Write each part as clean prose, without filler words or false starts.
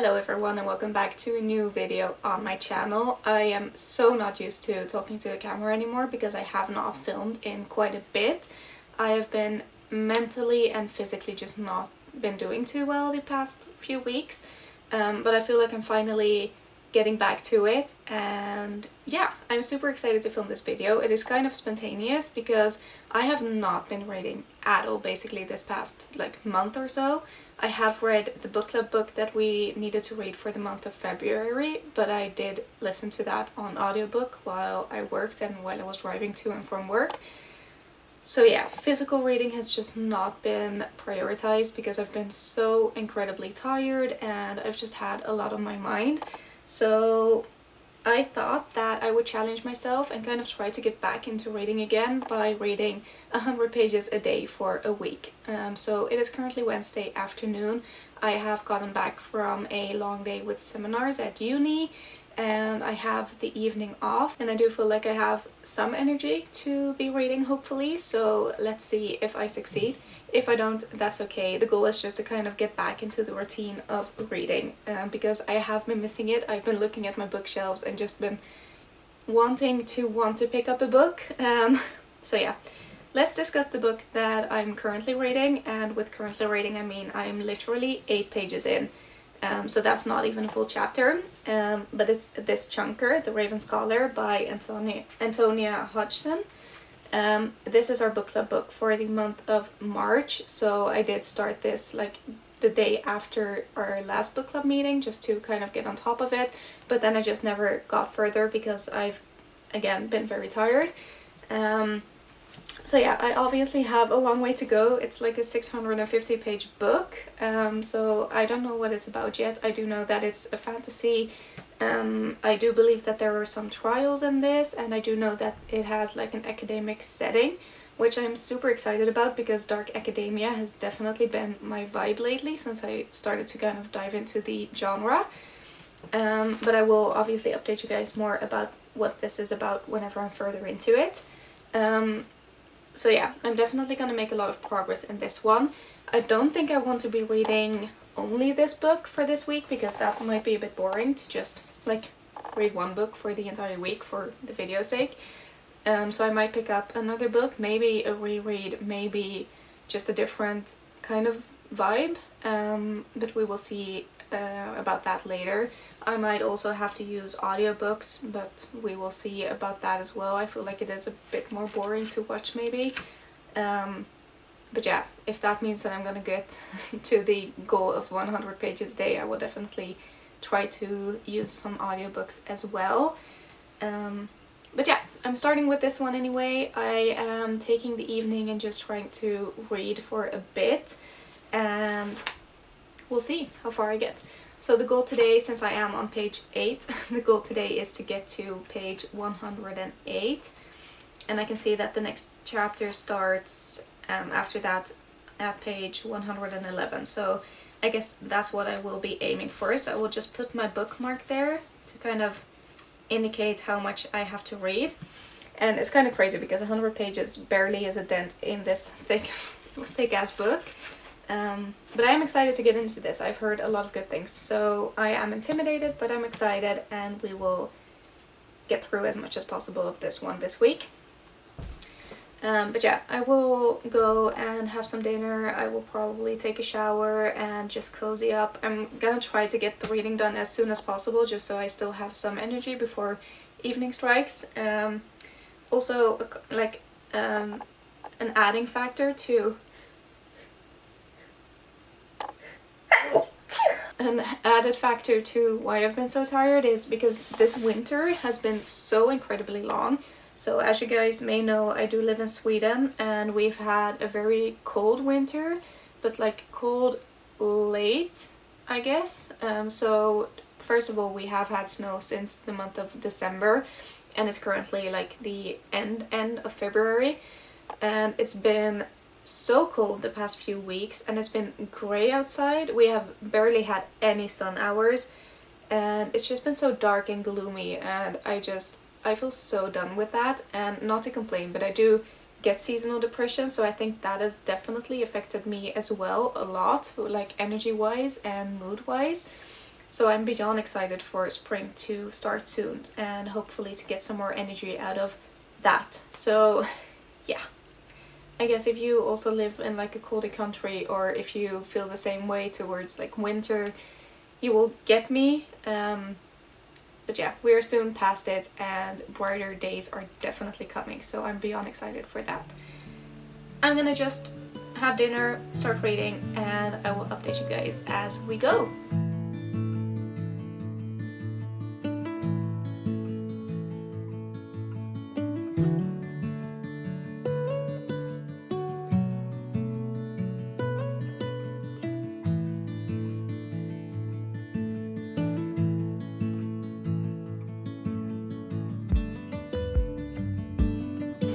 Hello everyone and welcome back to a new video on my channel. I am so not used to talking to a camera anymore because I have not filmed in quite a bit. I have been mentally and physically just not been doing too well the past few weeks, but I feel like I'm finally getting back to it, and yeah, I'm super excited to film this video. It is kind of spontaneous because I have not been reading at all basically this past month or so. I have read the book club book that we needed to read for the month of February, but I did listen to that on audiobook while I worked and while I was driving to and from work. So yeah, physical reading has just not been prioritized because I've been so incredibly tired and I've just had a lot on my mind. So I thought that I would challenge myself and kind of try to get back into reading again by reading 100 pages a day for a week. So it is currently Wednesday afternoon. I have gotten back from a long day with seminars at uni and I have the evening off, and I do feel like I have some energy to be reading hopefully, so let's see if I succeed. If I don't, that's okay. The goal is just to kind of get back into the routine of reading, because I have been missing it. I've been looking at my bookshelves and just been wanting to pick up a book. So yeah, let's discuss the book that I'm currently reading, and with currently reading I mean I'm literally 8 pages in. So that's not even a full chapter, but it's this chunker, The Raven Scholar by Antonia Hodgson. This is our book club book for the month of March, so I did start this the day after our last book club meeting just to kind of get on top of it, but then I just never got further because I've again been very tired. So yeah, I obviously have a long way to go. It's like a 650 page book, so I don't know what it's about yet. I do know that it's a fantasy. I do believe that there are some trials in this, and I do know that it has like an academic setting, which I'm super excited about because dark academia has definitely been my vibe lately since I started to kind of dive into the genre. But I will obviously update you guys more about what this is about whenever I'm further into it. So yeah, I'm definitely gonna make a lot of progress in this one. I don't think I want to be reading only this book for this week because that might be a bit boring to just read one book for the entire week for the video's sake. So I might pick up another book, maybe a reread, maybe just a different kind of vibe, but we will see about that later. I might also have to use audiobooks, but we will see about that as well. I feel like it is a bit more boring to watch maybe. But yeah, if that means that I'm gonna get to the goal of 100 pages a day, I will definitely try to use some audiobooks as well. But yeah, I'm starting with this one anyway. I am taking the evening and just trying to read for a bit, and we'll see how far I get. So the goal today, since I am on page 8, the goal today is to get to page 108, and I can see that the next chapter starts after that at page 111, so I guess that's what I will be aiming for. So I will just put my bookmark there to kind of indicate how much I have to read. And it's kind of crazy because 100 pages barely is a dent in this thick ass book. But I am excited to get into this. I've heard a lot of good things, so I am intimidated, but I'm excited, and we will get through as much as possible of this one this week. But yeah, I will go and have some dinner. I will probably take a shower and just cozy up. I'm gonna try to get the reading done as soon as possible just so I still have some energy before evening strikes. Also, an adding factor to an added factor to why I've been so tired is because this winter has been so incredibly long. So as you guys may know, I do live in Sweden and we've had a very cold winter, but cold late, I guess. So first of all, we have had snow since the month of December, and it's currently the end of February, and it's been so cold the past few weeks, and it's been gray outside. We have barely had any sun hours, and it's just been so dark and gloomy, and I feel so done with that. And not to complain, but I do get seasonal depression, so I think that has definitely affected me as well a lot, energy wise and mood wise. So I'm beyond excited for spring to start soon and hopefully to get some more energy out of that. So yeah, I guess if you also live in like a colder country, or if you feel the same way towards like winter, you will get me. But yeah, we are soon past it and brighter days are definitely coming, so I'm beyond excited for that. I'm gonna just have dinner, start reading, and I will update you guys as we go.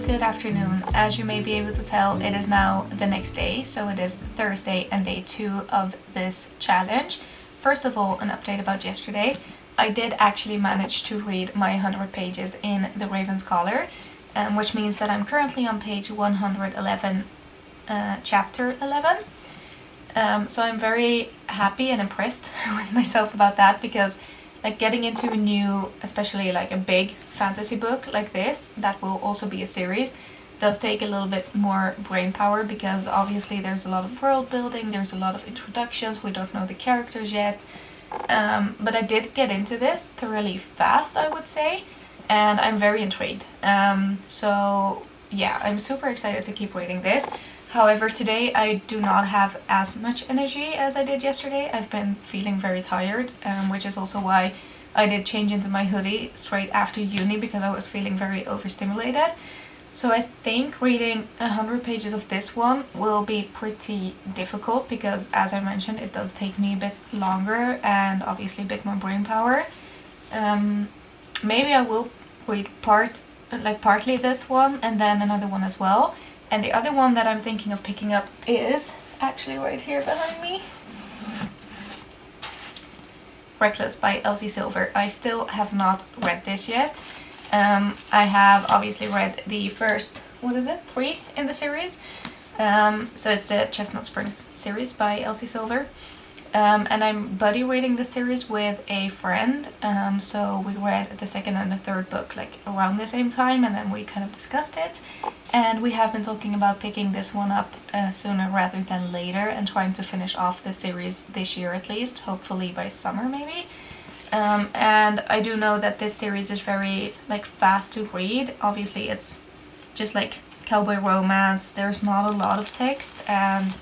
Good afternoon. As you may be able to tell, it is now the next day, so it is Thursday and day 2 of this challenge. First of all, an update about yesterday. I did actually manage to read my 100 pages in The Raven's Collar, which means that I'm currently on page 111, chapter 11. So I'm very happy and impressed with myself about that, because like getting into a new, especially like a big fantasy book like this, that will also be a series, does take a little bit more brain power, because obviously there's a lot of world building, there's a lot of introductions, we don't know the characters yet. But I did get into this thoroughly fast, I would say, and I'm very intrigued. So yeah, I'm super excited to keep reading this. However, today I do not have as much energy as I did yesterday. I've been feeling very tired, which is also why I did change into my hoodie straight after uni, because I was feeling very overstimulated. So I think reading 100 pages of this one will be pretty difficult, because as I mentioned, it does take me a bit longer and obviously a bit more brain power. Maybe I will read partly this one and then another one as well. And the other one that I'm thinking of picking up is actually right here behind me. Reckless by Elsie Silver. I still have not read this yet. I have obviously read the first, 3 in the series. So it's the Chestnut Springs series by Elsie Silver. And I'm buddy reading the series with a friend. So we read the second and the third book like around the same time, and then we kind of discussed it. And we have been talking about picking this one up sooner rather than later, and trying to finish off the series this year at least, hopefully by summer maybe. And I do know that this series is very like fast to read. Obviously it's just like cowboy romance, there's not a lot of text, and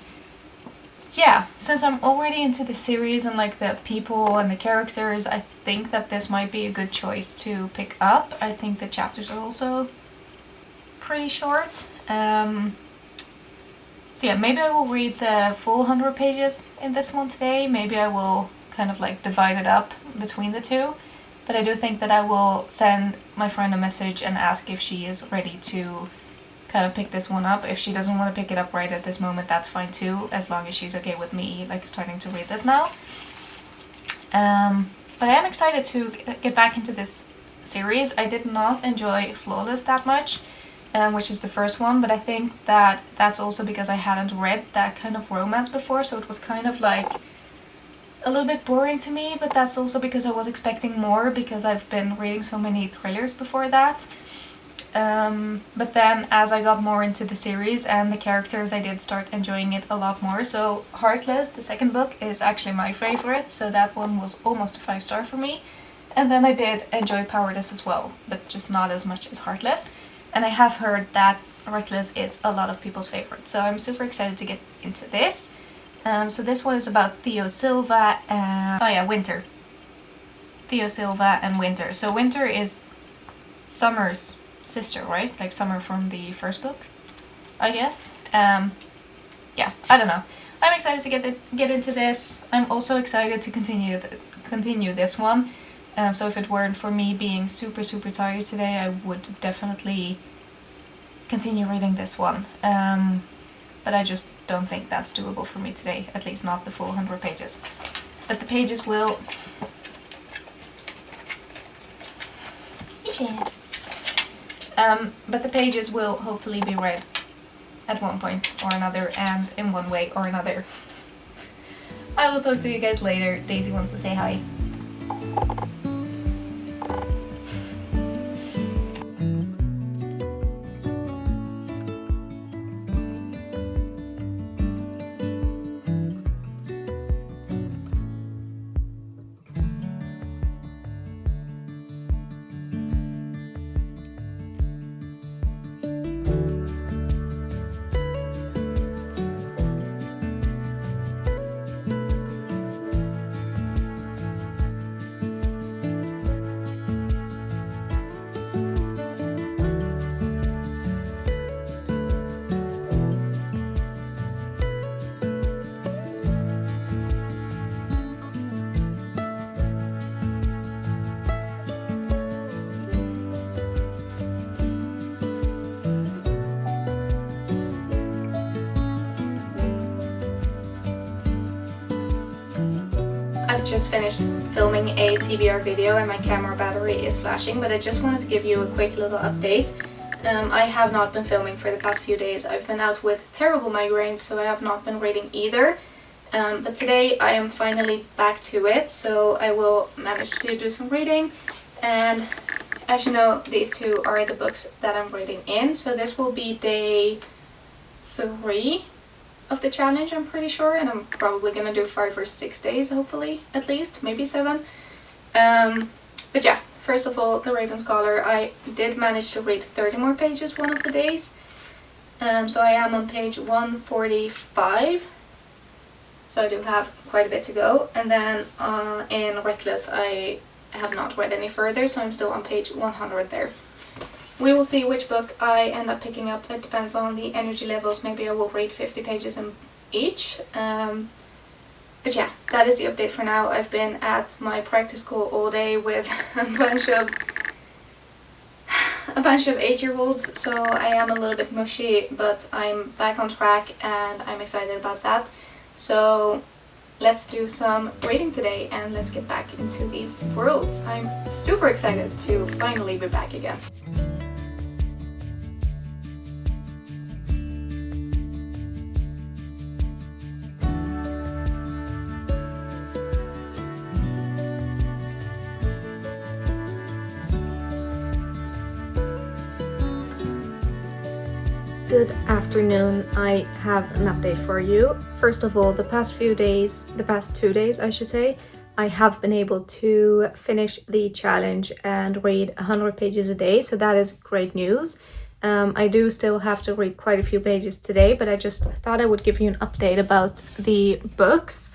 yeah, since I'm already into the series and like the people and the characters, I think that this might be a good choice to pick up. I think the chapters are also pretty short. So yeah, maybe I will read the full 100 pages in this one today. Maybe I will kind of like divide it up between the two. But I do think that I will send my friend a message and ask if she is ready to kind of pick this one up. If she doesn't want to pick it up right at this moment, that's fine too, as long as she's okay with me like starting to read this now. But I am excited to get back into this series. I did not enjoy Flawless that much, which is the first one, but I think that that's also because I hadn't read that kind of romance before, so it was kind of like a little bit boring to me, but that's also because I was expecting more, because I've been reading so many thrillers before that. But then as I got more into the series and the characters, I did start enjoying it a lot more. So Heartless, the second book, is actually my favorite, so that one was almost a 5-star for me. And then I did enjoy Powerless as well, but just not as much as Heartless. And I have heard that Reckless is a lot of people's favorite, so I'm super excited to get into this. So this one is about Theo Silva and... Winter. Theo Silva and Winter. So Winter is Summer's sister, right? Like Summer from the first book, I guess. Yeah, I don't know. I'm excited to get into this. I'm also excited to continue this one. So if it weren't for me being super tired today, I would definitely continue reading this one. But I just don't think that's doable for me today, at least not the full 100 pages. But the pages will... but the pages will hopefully be read at one point or another, and in one way or another. I will talk to you guys later. Daisy wants to say hi. I've just finished filming a TBR video and my camera battery is flashing, but I just wanted to give you a quick little update. I have not been filming for the past few days. I've been out with terrible migraines, so I have not been reading either. But today I am finally back to it, so I will manage to do some reading. And as you know, these two are the books that I'm reading in. So this will be day 3 of the challenge, I'm pretty sure, and I'm probably gonna do 5 or 6 days, hopefully, at least, maybe 7. But yeah, first of all, the Raven Scholar, I did manage to read 30 more pages one of the days. So I am on page 145, so I do have quite a bit to go. And then in Reckless, I have not read any further, so I'm still on page 100 there. We will see which book I end up picking up. It depends on the energy levels. Maybe I will read 50 pages in each. But yeah, that is the update for now. I've been at my practice school all day with a bunch of 8-year-olds, so I am a little bit mushy, but I'm back on track and I'm excited about that. So let's do some reading today and let's get back into these worlds. I'm super excited to finally be back again. Good afternoon. I have an update for you. First of all, the past 2 days, I should say, I have been able to finish the challenge and read 100 pages a day, so that is great news. I do still have to read quite a few pages today, but I just thought I would give you an update about the books.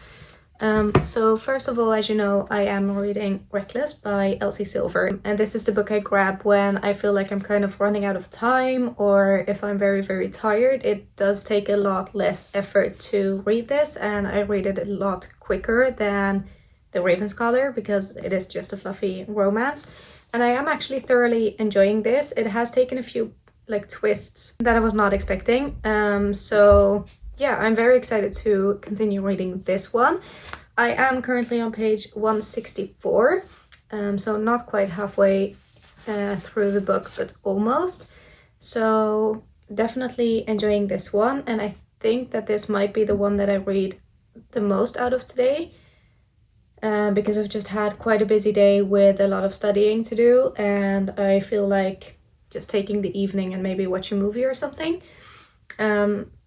So first of all, as you know, I am reading Reckless by Elsie Silver, and this is the book I grab when I feel like I'm kind of running out of time, or if I'm very, very tired. It does take a lot less effort to read this, and I read it a lot quicker than The Raven Scholar because it is just a fluffy romance. And I am actually thoroughly enjoying this. It has taken a few twists that I was not expecting. So yeah, I'm very excited to continue reading this one. I am currently on page 164, so not quite halfway through the book, but almost. So definitely enjoying this one, and I think that this might be the one that I read the most out of today, because I've just had quite a busy day with a lot of studying to do, and I feel like just taking the evening and maybe watch a movie or something.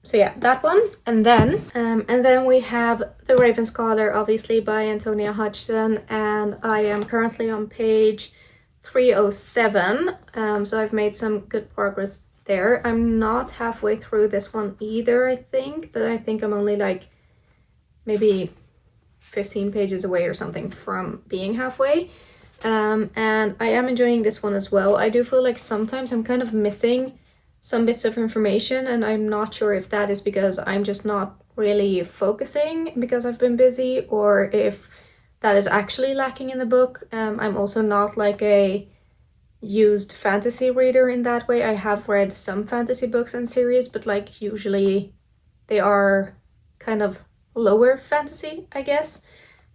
So yeah, that one. And then we have The Raven Scholar, obviously, by Antonia Hodgson, and I am currently on page 307. So I've made some good progress there. I'm not halfway through this one either, I think, but I think I'm only maybe 15 pages away or something from being halfway. And I am enjoying this one as well. I do feel like sometimes I'm kind of missing some bits of information, and I'm not sure if that is because I'm just not really focusing because I've been busy, or if that is actually lacking in the book. I'm also not a used fantasy reader in that way. I have read some fantasy books and series, but usually they are kind of lower fantasy, I guess.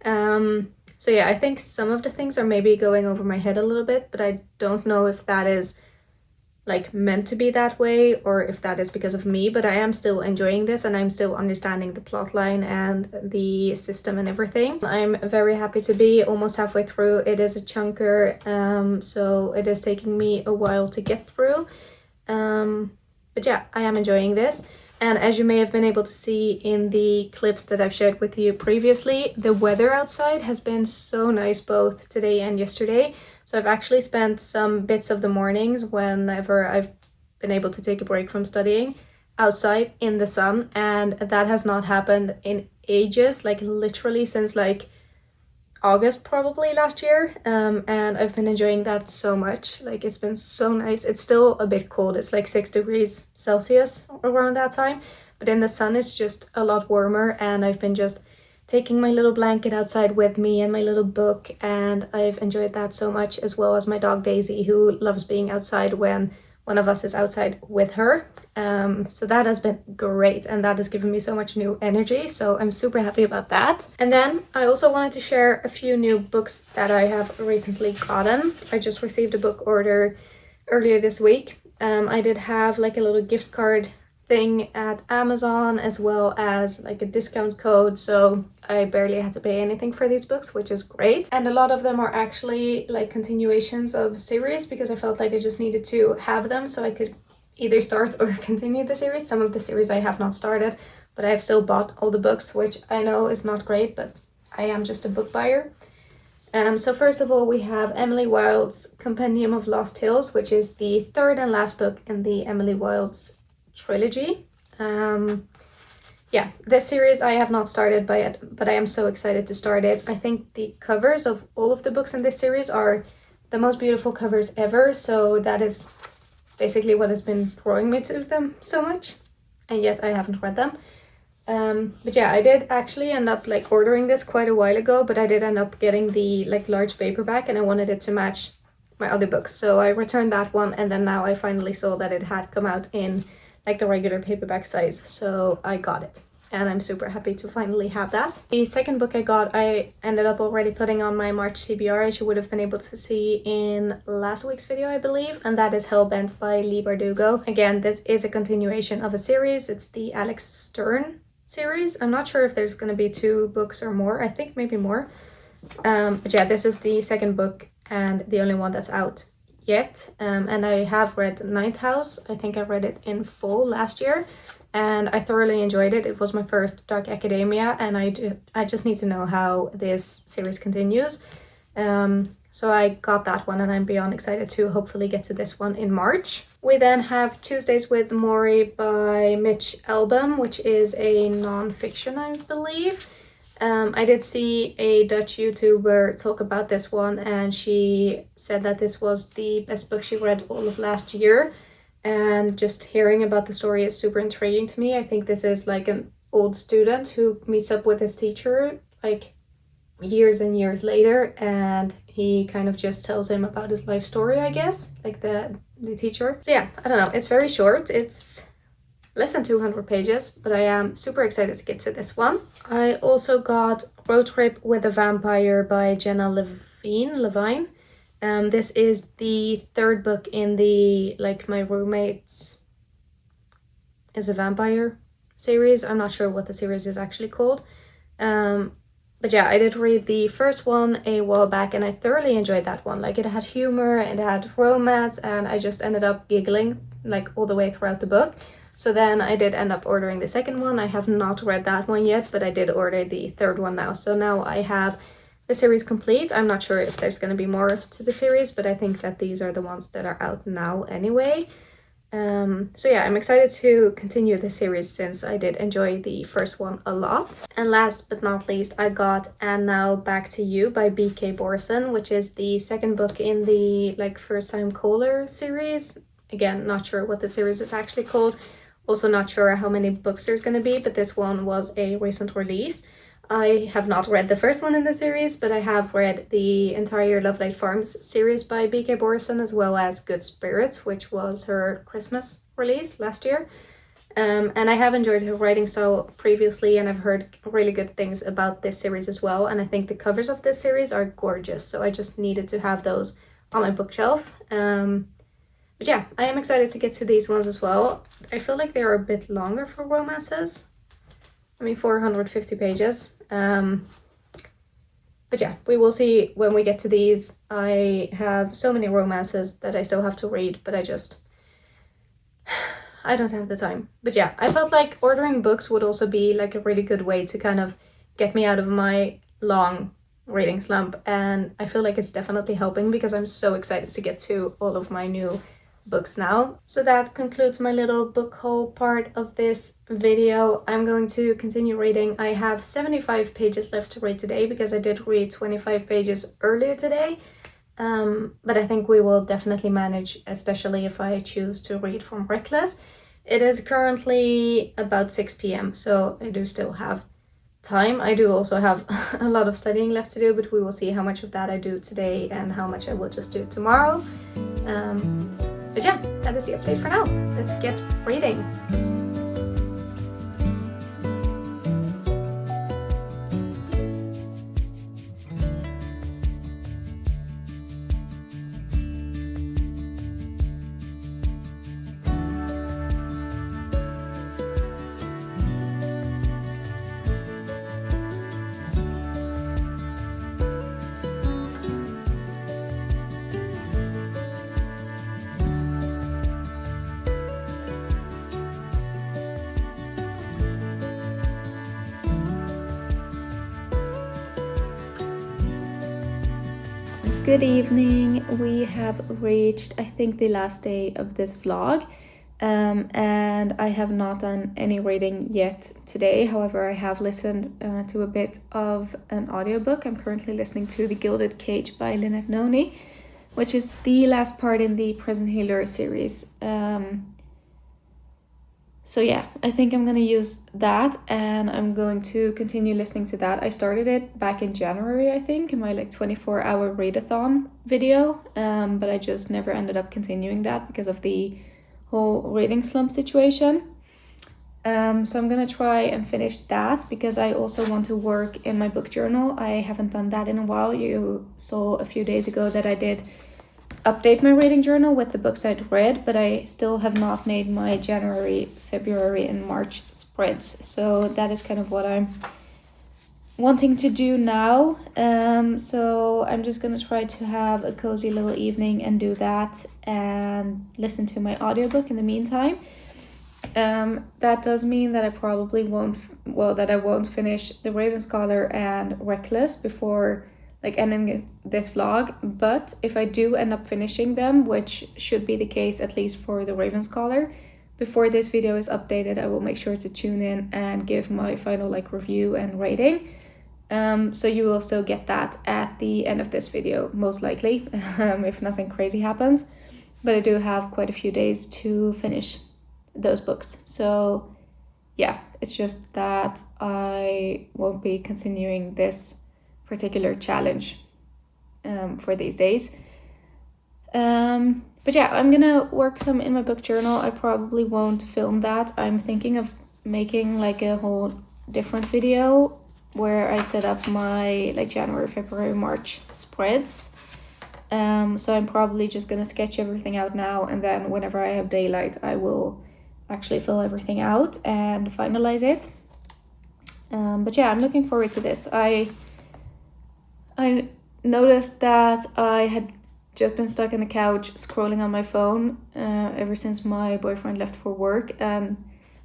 So yeah, I think some of the things are maybe going over my head a little bit, but I don't know if that is like meant to be that way or if that is because of me, but I am still enjoying this and I'm still understanding the plot line and the system and everything. I'm very happy to be almost halfway through. It is a chunker, so it is taking me a while to get through. But yeah, I am enjoying this. And as you may have been able to see in the clips that I've shared with you previously, the weather outside has been so nice both today and yesterday. So I've actually spent some bits of the mornings whenever I've been able to take a break from studying outside in the sun, and that has not happened in ages, like literally since like August probably last year. And I've been enjoying that so much. Like it's been so nice. It's still a bit cold. It's like 6 degrees Celsius around that time, but in the sun it's just a lot warmer, and I've been just taking my little blanket outside with me and my little book, and I've enjoyed that so much, as well as my dog Daisy, who loves being outside when one of us is outside with her. So that has been great, and that has given me so much new energy, so I'm super happy about that. And then I also wanted to share a few new books that I have recently gotten. I just received a book order earlier this week. I did have like a little gift card thing at Amazon as well as like a discount code, so I barely had to pay anything for these books, which is great. And a lot of them are actually like continuations of series, because I felt like I just needed to have them so I could either start or continue the series. Some of the series I have not started, but I have still bought all the books, which I know is not great, but I am just a book buyer. So first of all, we have Emily Wilde's Compendium of Lost Tales, which is the third and last book in the Emily Wilde's trilogy. Yeah, this series I have not started by yet, but I am so excited to start it. I think the covers of all of the books in this series are the most beautiful covers ever, so that is basically what has been drawing me to them so much, and yet I haven't read them. But yeah, I did actually end up like ordering this quite a while ago, but I did end up getting the like large paperback, and I wanted it to match my other books, so I returned that one, and then now I finally saw that it had come out in like the regular paperback size, so I got it, and I'm super happy to finally have that. The second book I got, I ended up already putting on my March TBR, as you would have been able to see in last week's video, I believe, and that is Hellbent by Leigh Bardugo. Again, this is a continuation of a series. It's the Alex Stern series. I'm not sure if there's going to be 2 books or more. I think maybe more. But yeah, this is the second book and the only one that's out yet, and I have read Ninth House. I think I read it in full last year, and I thoroughly enjoyed it. It was my first dark academia, and I just need to know how this series continues. So I got that one, and I'm beyond excited to hopefully get to this one in March. We then have Tuesdays with Maury by Mitch Albom, which is a non-fiction, I believe. I did see a Dutch YouTuber talk about this one, and she said that this was the best book she read all of last year, and just hearing about the story is super intriguing to me. I think this is like an old student who meets up with his teacher like years and years later, and he kind of just tells him about his life story, I guess, like the teacher. So yeah, I don't know, it's very short. It's less than 200 pages, but I am super excited to get to this one. I also got Road Trip with a Vampire by Jenna Levine. This is the third book in the like My Roommates is a Vampire series. I'm not sure what the series is actually called. But yeah, I did read the first one a while back, and I thoroughly enjoyed that one. Like, it had humor, it had romance, and I just ended up giggling like all the way throughout the book. So then I did end up ordering the second one. I have not read that one yet, but I did order the third one now. So now I have the series complete. I'm not sure if there's going to be more to the series, but I think that these are the ones that are out now anyway. So yeah, I'm excited to continue the series since I did enjoy the first one a lot. And last but not least, I got And Now Back to You by B.K. Borson, which is the second book in the like First Time Caller series. Again, not sure what the series is actually called. Also not sure how many books there's going to be, but this one was a recent release. I have not read the first one in the series, but I have read the entire Love Light Farms series by B.K. Borson, as well as Good Spirits, which was her Christmas release last year. And I have enjoyed her writing style previously, and I've heard really good things about this series as well. And I think the covers of this series are gorgeous, so I just needed to have those on my bookshelf. But yeah, I am excited to get to these ones as well. I feel like they are a bit longer for romances. I mean, 450 pages. But yeah, we will see when we get to these. I have so many romances that I still have to read, but I don't have the time. But yeah, I felt like ordering books would also be like a really good way to kind of get me out of my long reading slump, and I feel like it's definitely helping because I'm so excited to get to all of my new books now. So that concludes my little book haul part of this video. I'm going to continue reading. I have 75 pages left to read today because I did read 25 pages earlier today. But I think we will definitely manage, especially if I choose to read from Reckless. It is currently about 6 p.m, so I do still have time. I do also have a lot of studying left to do, but we will see how much of that I do today and how much I will just do tomorrow. But yeah, that is the update for now. Let's get reading. Good evening. We have reached, I think, the last day of this vlog, and I have not done any reading yet today. However, I have listened to a bit of an audiobook. I'm currently listening to The Gilded Cage by Lynette Noni, which is the last part in the Prison Healer series. So yeah, I think I'm gonna use that, and I'm going to continue listening to that. I started it back in January, I think, in my like 24-hour readathon video, but I just never ended up continuing that because of the whole reading slump situation. So I'm gonna try and finish that because I also want to work in my book journal. I haven't done that in a while. You saw a few days ago that I did update my reading journal with the books I'd read, but I still have not made my January, February, and March spreads. So that is kind of what I'm wanting to do now. So I'm just gonna try to have a cozy little evening and do that and listen to my audiobook in the meantime. That does mean that I probably won't finish The Raven Scholar and Reckless before like ending this vlog, but if I do end up finishing them, which should be the case at least for The Raven Scholar, before this video is updated, I will make sure to tune in and give my final like review and rating. So you will still get that at the end of this video, most likely, if nothing crazy happens. But I do have quite a few days to finish those books. So yeah, it's just that I won't be continuing this particular challenge for these days. But yeah, I'm gonna work some in my book journal. I probably won't film that. I'm thinking of making like a whole different video where I set up my like January, February, March spreads. So I'm probably just gonna sketch everything out now, and then whenever I have daylight I will actually fill everything out and finalize it. But yeah, I'm looking forward to this. I noticed that I had just been stuck on the couch scrolling on my phone ever since my boyfriend left for work, and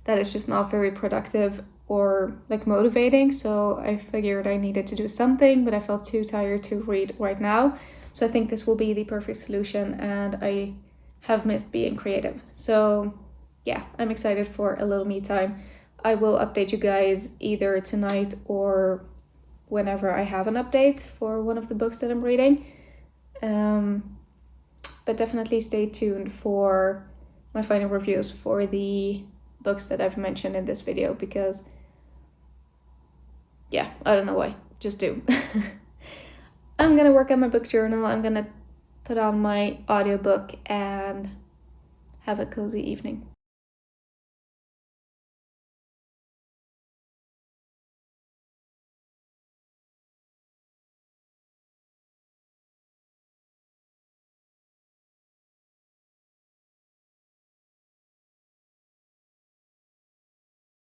that is just not very productive or like motivating. So I figured I needed to do something, but I felt too tired to read right now. So I think this will be the perfect solution, and I have missed being creative. So yeah, I'm excited for a little me time. I will update you guys either tonight or whenever I have an update for one of the books that I'm reading. But definitely stay tuned for my final reviews for the books that I've mentioned in this video, because yeah, I don't know why, just do. I'm gonna work on my book journal, I'm gonna put on my audiobook and have a cozy evening.